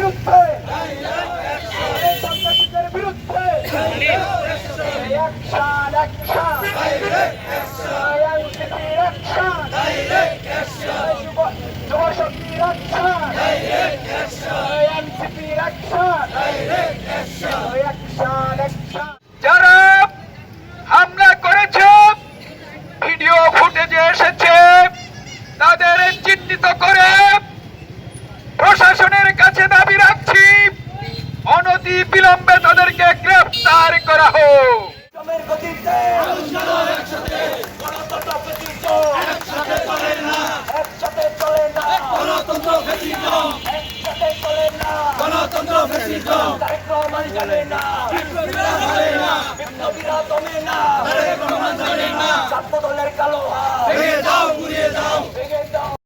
বিরুদ্ধে সন্ত্রাসীদের বিরুদ্ধে অ্যাকশন অ্যাকশন আইএনসিপির অ্যাকশন যুব শক্তির অ্যাকশন আইএনসিপির অ্যাকশন অ্যাকশন অ্যাকশন। যারা হামলা করেছে ভিডিও ফুটেজে এসেছে তাদের চিহ্নিত করে প্রশাসনের কাছে দাবি রাখছি অনতি বিলম্বে তাদেরকে গ্রেফতার করা হোক। গণতন্ত্র